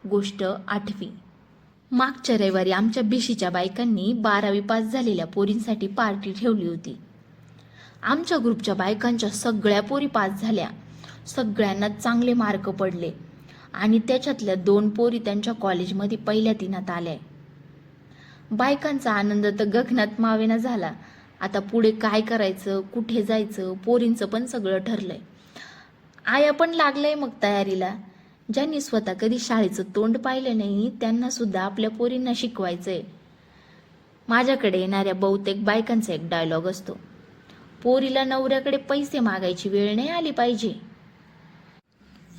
गोष्ट 8वी. मागच्या रविवारी आमच्या बिशीच्या बायकांनी 12वी पास झालेल्या पोरींसाठी पार्टी ठेवली होती. आमच्या ग्रुपच्या बायकांच्या सगळ्या पोरी पास झाल्या. सगळ्यांना चांगले मार्क पडले आणि त्याच्यातल्या 2 पोरी त्यांच्या कॉलेजमध्ये पहिल्या 3 आल्या. बायकांचा आनंद तर गगनात मावेना झाला. आता पुढे काय करायचं, कुठे जायचं, पोरींचं पण सगळं ठरलंय. आया पण लागलंय मग तयारीला. ज्यांनी स्वतः कधी शाळेचं तोंड पाहिलं नाही त्यांना सुद्धा आपल्या पोरींना शिकवायचंय. माझ्याकडे येणाऱ्या बहुतेक बायकांचा एक डायलॉग असतो, पोरीला नवऱ्याकडे पैसे मागायची वेळ नाही आली पाहिजे.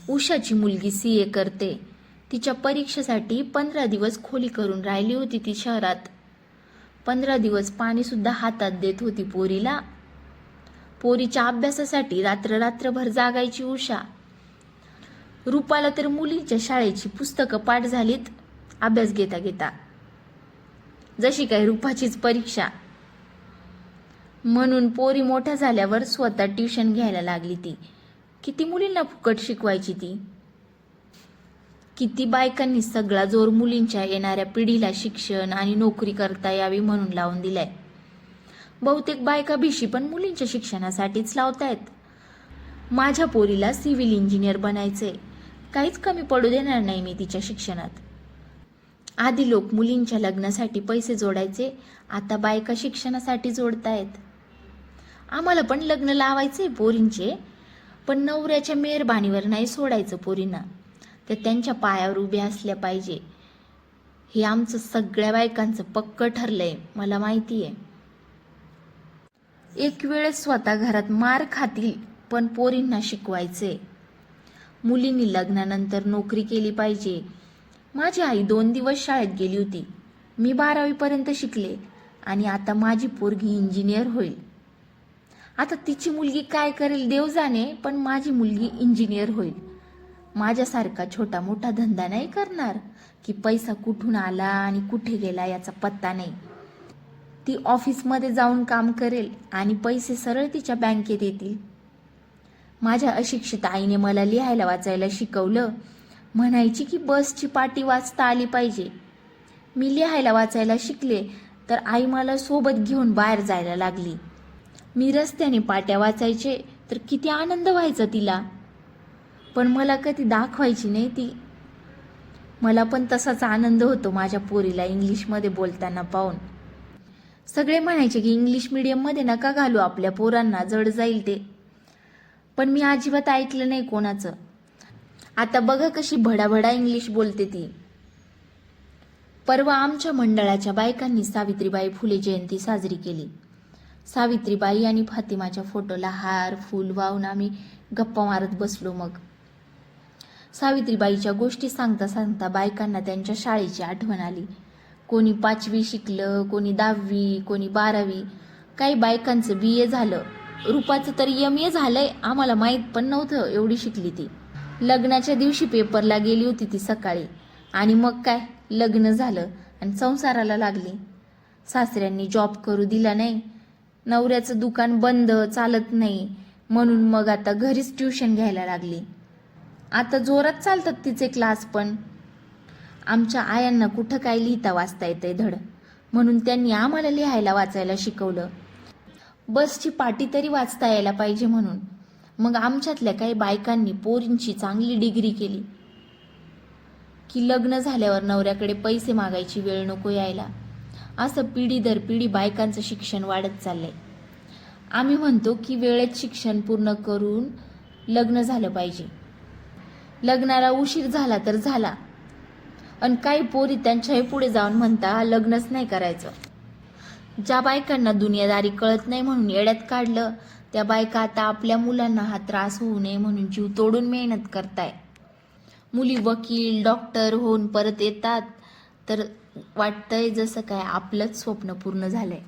उषाची मुलगी CA करते. तिच्या परीक्षेसाठी 15 दिवस खोली करून राहिली होती ती शहरात. 15 दिवस पाणी सुद्धा हातात देत होती पोरीला. पोरीच्या अभ्यासासाठी रात्रभर जागायची उषा. रूपाला तर मुलीच्या शाळेची पुस्तकं पाठ झालीत अभ्यास घेता घेता, जशी काय रूपाचीच परीक्षा. म्हणून पोरी मोठ्या झाल्यावर स्वतः ट्युशन घ्यायला लागली ती. किती मुलींना फुकट शिकवायची ती. किती बायकांनी सगळा जोर मुलींच्या येणाऱ्या पिढीला शिक्षण आणि नोकरी करता यावी म्हणून लावून दिलाय. बहुतेक बायका भिशी पण मुलींच्या शिक्षणासाठीच लावतायत. माझ्या पोरीला सिव्हिल इंजिनियर बनायचे, काहीच कमी पडू देणार नाही मी तिच्या शिक्षणात. आधी लोक मुलींच्या लग्नासाठी पैसे जोडायचे, आता बायका शिक्षणासाठी जोडतायत. आम्हाला पण लग्न लावायचे पोरींचे, पण नवऱ्याच्या मेहरबानीवर नाही सोडायचं पोरींना. ते त्यांच्या पायावर उभ्या असल्या पाहिजे. हे आमचं सगळ्या बायकांचं पक्क ठरलंय, मला माहिती आहे. एक वेळेस स्वतः घरात मार खातील पण पोरींना शिकवायचे. मुलींनी लग्नानंतर नोकरी केली पाहिजे. माझी आई 2 दिवस शाळेत गेली होती. मी 12वी पर्यंत शिकले आणि आता माझी पोरगी इंजिनियर होईल. आता तिची मुलगी काय करेल देव जाणे, पण माझी मुलगी इंजिनियर होईल. माझ्यासारखा छोटा मोठा धंदा नाही करणार की पैसा कुठून आला आणि कुठे गेला याचा पत्ता नाही. ती ऑफिसमध्ये जाऊन काम करेल आणि पैसे सरळ तिच्या बँकेत येतील. माझ्या अशिक्षित आईने मला लिहायला वाचायला शिकवलं. म्हणायची की बसची पाटी वाचता आली पाहिजे. मी लिहायला वाचायला शिकले तर आई मला सोबत घेऊन बाहेर जायला लागली. मी रस्त्याने पाट्या वाचायचे तर किती आनंद व्हायचा तिला, पण मला कधी दाखवायची नाही ती. मला पण तसाच आनंद होतो माझ्या पोरीला इंग्लिशमध्ये बोलताना पाहून. सगळे म्हणायचे की इंग्लिश मीडियममध्ये नका घालू आपल्या पोरांना, जड जाईल ते. पण मी अजिबात ऐकलं नाही कोणाचं. आता बघा कशी भडाभडा इंग्लिश बोलते ती. परवा आमच्या मंडळाच्या बायकांनी सावित्रीबाई फुले जयंती साजरी केली. सावित्रीबाई आणि फातिमाच्या फोटोला हार फूल वाहून आम्ही गप्पा मारत बसलो. मग सावित्रीबाईच्या गोष्टी सांगता सांगता बायकांना त्यांच्या शाळेची आठवण आली. कोणी 5वी शिकलं, कोणी 10वी, कोणी 12वी. काही बायकांचं BA झालं. रूपाचं तर MA झालंय. आम्हाला माहीत पण नव्हतं एवढी शिकली ती. लग्नाच्या दिवशी पेपरला गेली होती ती सकाळी आणि मग काय लग्न झालं आणि संसाराला लागली. सासऱ्यांनी जॉब करू दिला नाही. नवऱ्याचं दुकान बंद, चालत नाही, म्हणून मग आता घरीच ट्युशन घ्यायला लागली. आता जोरात चालतात तिचे क्लास पण. आमच्या आयांना कुठं काय लिहिता वाचता येतंय धड, म्हणून त्यांनी आम्हाला लिहायला वाचायला शिकवलं. बसची पाटी तरी वाचता यायला पाहिजे म्हणून. मग आमच्यातल्या काही बायकांनी पोरींची चांगली डिग्री केली की लग्न झाल्यावर नवऱ्याकडे पैसे मागायची वेळ नको यायला. असं पिढी दर पिढी बायकांचं शिक्षण वाढत चाललंय. आम्ही म्हणतो की वेळेत शिक्षण पूर्ण करून लग्न झालं पाहिजे. लग्नाला उशीर झाला तर झाला, आणि काही पोरी त्यांच्याही पुढे जाऊन म्हणता लग्नच नाही करायचं. ज्या बायकांना दुनियादारी कळत नाही म्हणून येड्यात काढलं, त्या बायका आता आपल्या मुलांना हा त्रास होऊ नये म्हणून जीव तोडून मेहनत करताय. मुली वकील डॉक्टर होऊन परत येतात तर वाटतंय जसं काय आपलंच स्वप्न पूर्ण झालंय.